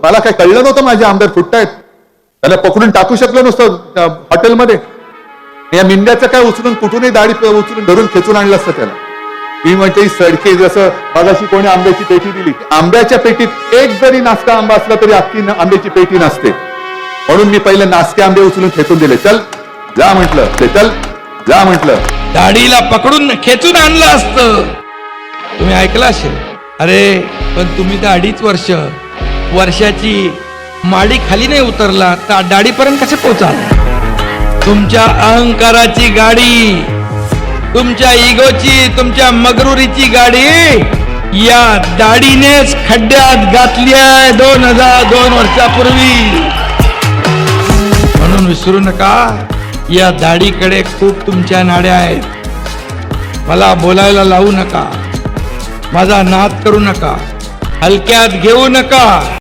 मला काय कळलं नव्हतं माझे आमदार फुटतायत. त्याला पकडून टाकू शकलो नसतं हॉटेलमध्ये. या मिंद्याचं काय उचलून कुठूनही दाढी उचलून धरून खेचून आणलं असतं त्याला. मी म्हणते ही सडके, जसं मगाशी कोणी आंब्याची पेटी दिली, आंब्याच्या पेटीत एक जरी नासका आंबा असला तरी अख्खी आंब्याची पेटी नसते. म्हणून मी पहिले नासके आंबे उचलून खेचून दिले. चल जा म्हटलं, ते चल जा म्हटलं. दाढीला पकडून खेचून आणलं असतं. तुम्ही ऐकलं असेल. अरे पण तुम्ही तर 2.5 वर्षाची माडी खाली नाही उतरला तर दाढीपर्यंत कसे पोहोचाल. तुमच्या अहंकाराची गाडी, तुमच्या इगोची, तुमच्या मगरुरीची गाडी या दाढीनेच खड्ड्यात घातली आहे 2002 वर्षापूर्वी. म्हणून विसरू नका, या दाढीकडे खूप तुमच्या नाड्या आहेत. मला बोलायला लावू नका, माझा नाद करू नका, हलक्यात घेऊ नका.